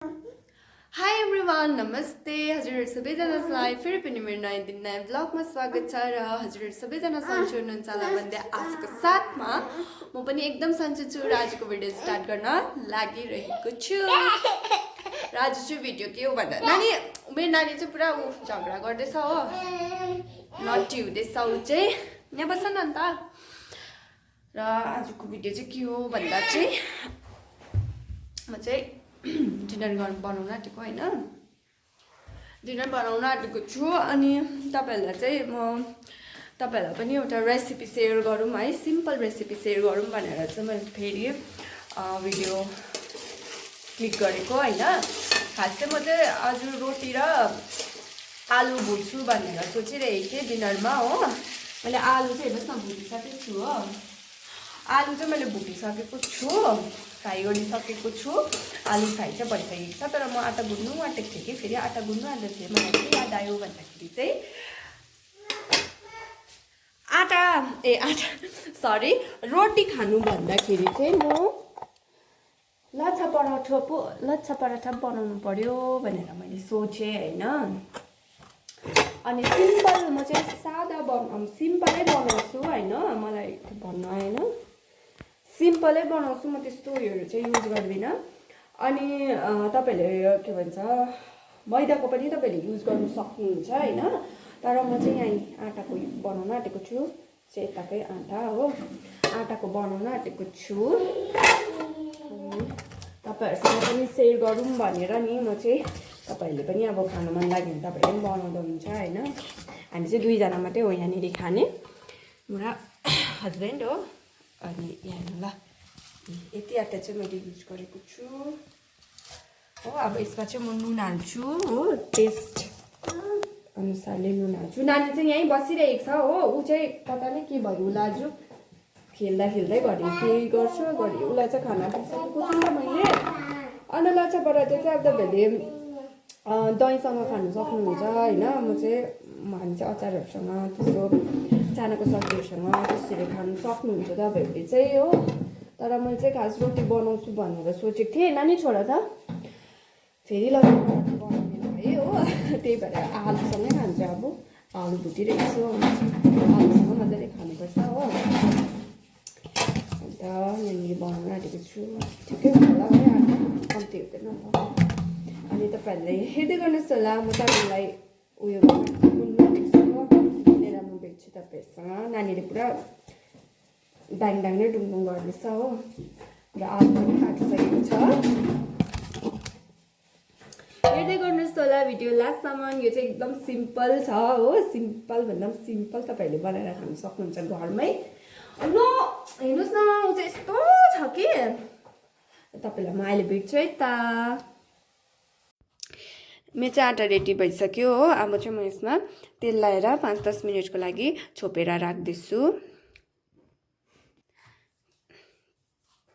High everyone नमस्ते हजुरहरू सबैजनालाई फेरि पनि मेरो नयाँ दिन नयाँ ब्लगमा स्वागत छ र हजुरहरू सबैजना सन्चै हुनुहुन्छ होला भन्दै आशाको साथमा म पनि एकदम सन्चै छु र आजको भिडियो स्टार्ट गर्न लागिरहेको छु र आज चाहिँ भिडियो के हो भन्दा मेरो नानी चाहिँ पुरा झगडा गर्दैछ हो नटी हुँदैछ ऊ चाहिँ यहाँ बस्छ न अन्त र आजको भिडियो चाहिँ के हो भन्दा चाहिँ म चाहिँ डिनर बनाउन आँटेको होइन डिनर बनाउन आँटेको छु अनि तपाईँहरूलाई चाहिँ म तपाईँहरूलाई पनि एउटा रेसिपी सेयर गरौँ है सिम्पल रेसिपी सेयर गरौँ भनेर चाहिँ मैले फेरि भिडियो क्लिक गरेको होइन खास चाहिँ म चाहिँ आज रोटी र आलु भुट्छु भनेर सोचिरहेको थिएँ डिनरमा हो मैले आलु चाहिँ हेर्नुहोस् न भुटिसकेको छु हो आलु चाहिँ मैले भुटिसकेको छु फ्राई गरिसकेको छु आलु फ्राई चाहिँ भइसकेको छ तर म आँटा गुन्नु आँटेको थिएँ कि फेरि आँटा गुन्नु आँट्दाखेरि मलाई के याद आयो भन्दाखेरि चाहिँ सरी रोटी खानु भन्दाखेरि चाहिँ म लच्छा पराठा बनाउनु पर्यो भनेर मैले सोचेँ होइन अनि सिम्पल म चाहिँ सादा सिम्पलै बनाउँछु होइन मलाई भन्नु आएन सिम्पलै बनाउँछु म त्यस्तो उयोहरू चाहिँ युज गर्दिनँ अनि तपाईँहरूले के भन्छ मैदाको पनि तपाईँहरूले युज गर्नु सक्नुहुन्छ होइन तर म चाहिँ यहाँ आँटाको बनाउन आँटेको छु सेताकै आँटा हो आँटाको बनाउन आँटेको छु तपाईँहरूसँग पनि सेयर गरौँ भनेर नि म चाहिँ तपाईँहरूले पनि अब खानु मन लाग्यो भने तपाईँहरूले पनि बनाउँदा हुन्छ होइन हामी चाहिँ दुईजना मात्रै हो यहाँनिर खाने मेरो हस्बेन्ड हो अनि यहाँ ल यति आँटा चाहिँ मैले युज गरेको छु हो अब यसमा चाहिँ म नुन हाल्छु हो टेस्ट अनुसारले नुन हाल्छु नानी चाहिँ यहीँ बसिरहेको छ हो ऊ चाहिँ पता नै के भयो उसलाई आज खेल्दा खेल्दै घरि केही गर्छु घरि उसलाई चाहिँ खाना दिइसकेको छु मैले अन्त लच्छा पराठा चाहिँ अब तपाईँहरूले दहीसँग खानु सक्नुहुन्छ होइन म चाहिँ हामी चाहिँ अचारहरूसँग त्यस्तो चानाको सब्जीहरूसँग त्यसरी खानु सक्नुहुन्छ तपाईँहरूले चाहिँ हो तर मैले चाहिँ खास रोटी बनाउँछु भनेर सोचेको थिएँ नानी छोरा त फेरि लच्छा पराठा बनाउने भएँ हो त्यही भएर आलुसँगै खान्छ अब आलु भुटिरहेको छु आलुसँग मजाले खानुपर्छ हो अन्त यहाँनिर बनाउन आँटेको छु ठिकै हुन्छ होला है आँटा कम्ती हुँदैन होला अनि तपाईँहरूले हेर्दै गर्नुहोस् होला म तपाईँलाई उयो लिएर म भेट्छु तपाईँहरूसँग नानीले पुरा डाङ नै डुङडुङ गर्दैछ हो र आलु पनि काटिसकेको छ हेर्दै गर्नुहोस् होला भिडियो लास्टसम्म यो चाहिँ एकदम सिम्पल छ हो सिम्पल भन्दा पनि सिम्पल तपाईँहरूले बनाएर खानु सक्नुहुन्छ घरमै न हेर्नुहोस् न ऊ चाहिँ यस्तो छ कि तपाईँलाई म अहिले भेट्छु है त मेरो चाहिँ आँटा रेडी भइसक्यो हो अब चाहिँ म यसमा तेल लाएर 5-10 मिनटको लागि छोपेर राख्दैछु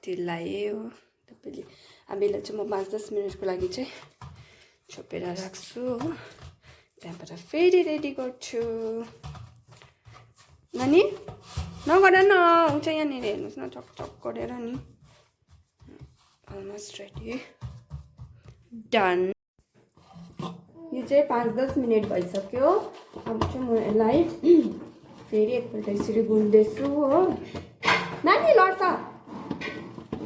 तेल लाएँ हो तपाईँले अब यसलाई चाहिँ म 5-10 मिनटको लागि चाहिँ छोपेर राख्छु हो त्यहाँबाट फेरि रेडी गर्छु नानी नगर न ऊ चाहिँ यहाँनिर हेर्नुहोस् न चकचक गरेर नि अलमोस्ट रेडी डन यो चाहिँ 5-10 मिनट भइसक्यो अब चाहिँ म यसलाई फेरि एकपल्ट यसरी गुन्दैछु हो नानी लड्छ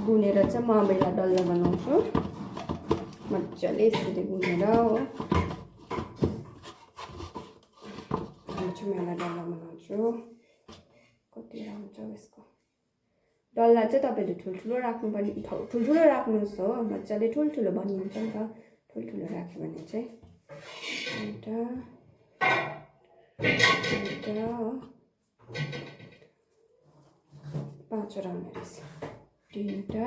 गुनेर चाहिँ म अब यसलाई डल्ला बनाउँछु मजाले यसरी गुनेर हो अब चाहिँ म यसलाई डल्ला बनाउँछु कति राम्रो यसको डल्ला चाहिँ तपाईँले ठुल्ठुलो राख्नुपर्ने ठुल्ठुलो राख्नुहोस् हो मजाले ठुल्ठुलो बनिन्छ नि त ठुल्ठुलो राख्यो भने चाहिँ एउटा 5वटा हुने रहेछ 3टा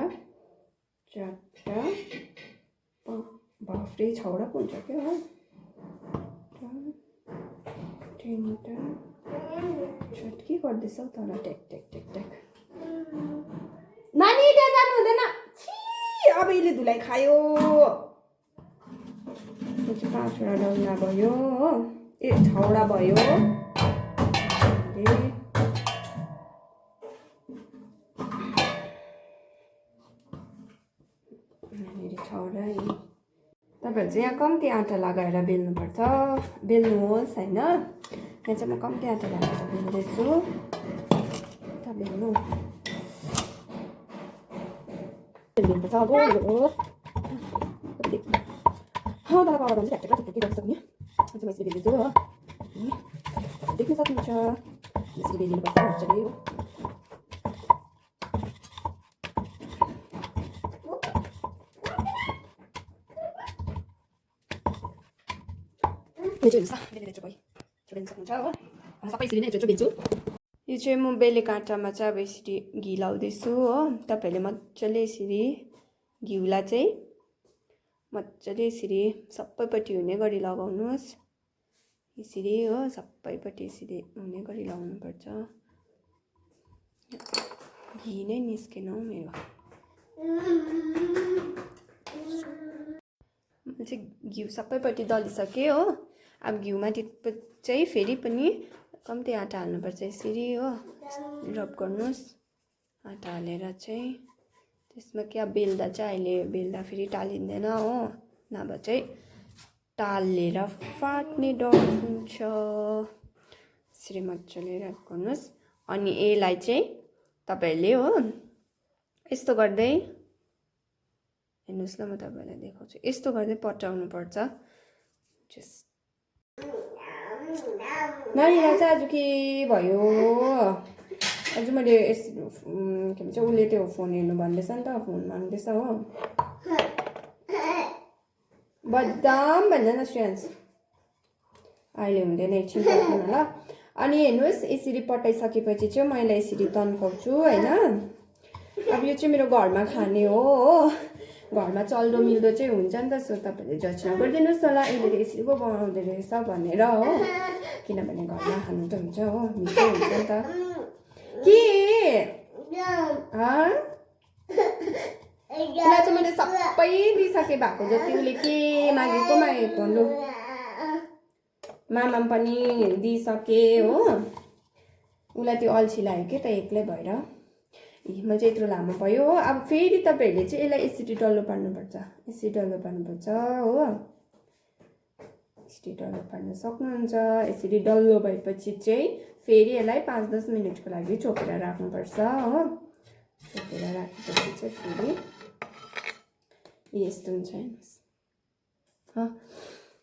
4टा बाफ्रे 6वटा पो हुन्छ क्या हो 3टा के गर्दैछ हौ तर टेक टेक टेक टेक नानी त्यहाँ जानु हुँदैन छि अब यसले धुलाई खायो 5वटा डल्ला भयो हो 6वटा भयो यहाँनिर 6वटा तपाईँहरू चाहिँ यहाँ कम्ती आँटा लगाएर बेल्नुपर्छ, बेल्नुहोस् होइन। यहाँ चाहिँ म कम्ती आँटा लगाएर बेल्दैछु। बेल्नु बेल्नुपर्छ अब तर पावर चाहिँ ढ्याक्कै ढुक्कै गरिसक्ने चाहिँ म यसरी बेल्दैछु हो। देख्न सक्नुहुन्छ यसरी बेल्नुपर्छ मजाले हो। यो चाहिँ हुन्छ बेल्ने चाहिँ बेल्न सक्नुहुन्छ हो। सबै यसरी नै बेल्छु। यो चाहिँ म बेलेको आँटामा चाहिँ अब यसरी घी लाउँदैछु हो। तपाईँहरूले मजाले यसरी घिउलाई चाहिँ मजाले यसरी सबैपट्टि हुने गरी लगाउनुहोस्। यसरी हो सबैपट्टि यसरी हुने गरी लगाउनुपर्छ। घी नै निस्केन हौ मेरो। मैले चाहिँ घिउ सबैपट्टि दलिसकेँ हो। अब घिउमाथि चाहिँ फेरि पनि कम्ती आँटा हाल्नुपर्छ यसरी हो। रब गर्नुहोस् आँटा हालेर चाहिँ। त्यसमा क्या बेल्दा चाहिँ अहिले बेल्दा फेरि टालिँदैन हो, नभए चाहिँ टालेर फाट्ने डर हुन्छ। यसरी मजाले रब गर्नुहोस्। अनि यसलाई चाहिँ तपाईँहरूले हो यस्तो गर्दै हेर्नुहोस् ल, म तपाईँलाई देखाउँछु। यस्तो गर्दै पटाउनु पर्छ। नानीलाई चाहिँ आज के भयो? आज मैले के भन्छ उसले त्यो फोन हेर्नु भन्दैछ नि त, फोन माग्दैछ हो। बदाम भन्दैन श्रेयन्स, अहिले हुँदैन, एकछिन पर्खिनु ल। अनि हेर्नुहोस् यसरी पटाइसकेपछि चाहिँ मैले यसरी तन्काउँछु होइन। अब यो चाहिँ मेरो घरमा खाने हो, घरमा चल्दो मिल्दो चाहिँ हुन्छ नि त। सो तपाईँहरूले जज नगरिदिनुहोस् होला यसले यसरी पो बनाउँदो रहेछ भनेर हो, किनभने घरमा खानु त हुन्छ हो, मिठो हुन्छ नि त। के उसलाई चाहिँ मैले सबै दिइसकेँ, भएको जति उसले के मागेको लु मामाम पनि दिइसकेँ हो। उसलाई त्यो अल्छी लाग्यो कि त एक्लै भएर। म चाहिँ यत्रो लामो भयो हो। अब फेरि तपाईँहरूले चाहिँ यसलाई यसरी डल्लो पार्नुपर्छ, यसरी डल्लो पार्नुपर्छ हो। यसरी डल्लो पार्न सक्नुहुन्छ। यसरी डल्लो भएपछि चाहिँ फेरि यसलाई 5-10 मिनटको लागि छोपेर राख्नुपर्छ हो। छोपेर राखेपछि चाहिँ फेरि यस्तो हुन्छ हेर्नुहोस्।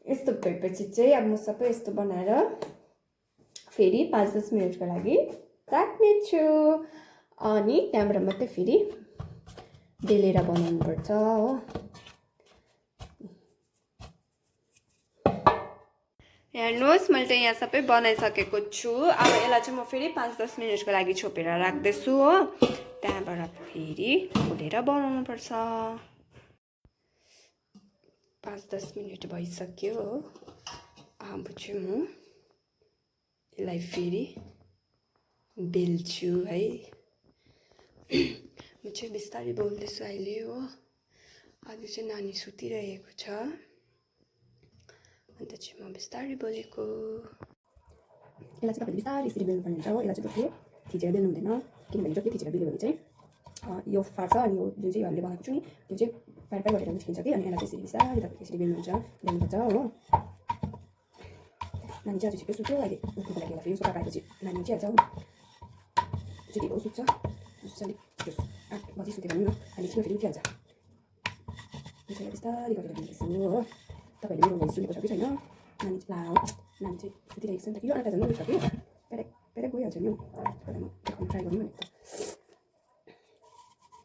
यस्तो भएपछि चाहिँ अब म सबै यस्तो बनाएर फेरि 5-10 मिनटको लागि राख्नेछु। अनि त्यहाँबाट मात्रै फेरि बेलेर बनाउनु पर्छ हो। हेर्नुहोस् मैले त यहाँ सबै बनाइसकेको छु। अब यसलाई चाहिँ म फेरि 5-10 मिनटको लागि छोपेर राख्दैछु हो। त्यहाँबाट फेरि खोलेर बनाउनु पर्छ। 5-10 मिनट भइसक्यो हो। अब चाहिँ म यसलाई फेरि बेल्छु है। म चाहिँ बिस्तारै बोल्दैछु अहिले हो। आज चाहिँ नानी सुतिरहेको छ, अन्त चाहिँ म बिस्तारै बोलेको। यसलाई चाहिँ तपाईँले बिस्तारै यसरी बेल्नुपर्ने हुन्छ हो। यसलाई चाहिँ जति थिचेर बेल्नु हुँदैन, किनभने जति थिचेर बेल्यो भने चाहिँ यो फाट्छ। अनि यो जुन चाहिँ हामीले बनाएको छु नि त्यो चाहिँ प्यार प्यार गरेर निस्किन्छ कि। अनि यसलाई चाहिँ यसरी बिस्तारै तपाईँले यसरी बेल्नुपर्छ हो। नानी चाहिँ आज छिटो सुत्यो, अहिले उठ्नुको लागि फेरि सोफा खाएपछि नानी चाहिँ आज चाहिँ ढिलो सुत्छ। अलिक 8 बजी सुत्यो भने न अहिले छिटो फेरि उठिहाल्छ। त्यसैले बिस्तारै गरेर बेल्दैछु हो। तपाईँहरूले मेरो भोइस सुनेको छ कि छैन? नानी चाहिँ सुतिरहेको छ नि त, यो आँटा झन् उठ्छ कि पेरेक पेरेक गइहाल्छ नि हौ। पहिला म देखाउनु ट्राई गर्नु भनेको त।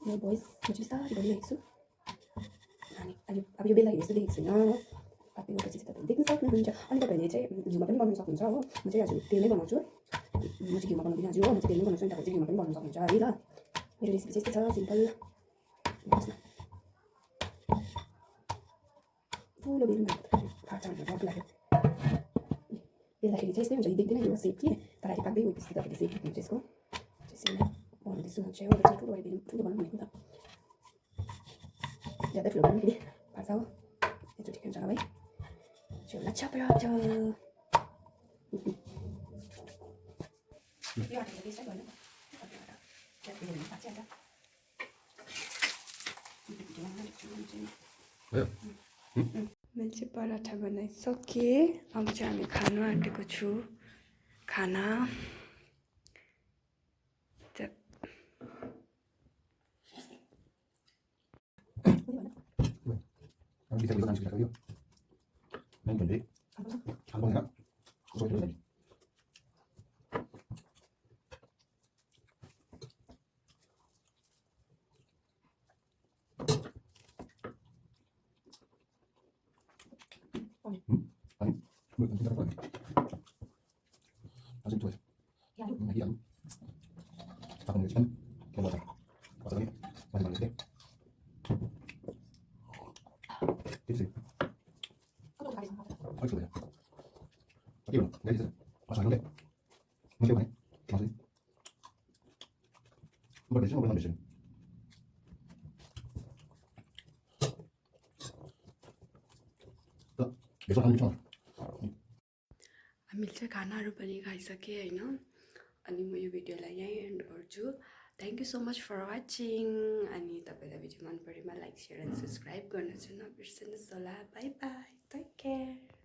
मेरो भोइस म चाहिँ बिस्तारै गरिरहेको छु। नानी अब यो बेल्दाखेरि यस्तो देखेको छैन हो। पाकेपछि चाहिँ तपाईँले देख्न सक्नुहुन्छ। अनि तपाईँहरूले चाहिँ घिउमा पनि बनाउनु सक्नुहुन्छ हो। म चाहिँ आज तेलमै बनाउँछु, म चाहिँ घिउमा बनाउँदिनँ आज हो। म चाहिँ तेलमै बनाउँछु, तपाईँले चाहिँ घिउमा पनि बनाउनु सक्नुहुन्छ है ल। मेरो रेसिपी चाहिँ यस्तो छ, सिम्पल। हेर्नुहोस् न ठुलो बेल्नु फाट्छ भनेर डर लाग्यो। बेल्दाखेरि चाहिँ यस्तै हुन्छ, देख्दैन यो सेप कि, तर अहिले पाक्दै गएपछि तपाईँले सेप देख्नुहुन्छ यसको। त्यसरी नै बनाउँदैछु म चाहिँ हो। चाहिँ ठुलो गरेर ठुलो बनाउनु भनेको त, ज्यादा ठुलो बनाउनु फेरि फाट्छ हो। यस्तो ठिकै हुन्छ है। चाहिँ लच्छा पराठा यो आँटा बेस्टै गर्नु मैले चाहिँ पराठा बनाइसकेँ। अब चाहिँ हामी खानु आँटेको छु खाना। हामीले चाहिँ खानाहरू पनि खाइसकेँ होइन। अनि म यो भिडियोलाई यहीँ एन्ड गर्छु। Thank you so much for watching. अनि तपाईँलाई भिडियो मन परेमा लाइक सेयर एन्ड सब्सक्राइब गर्न चाहिँ नबिर्सनुहोस् होला। Bye bye, take care.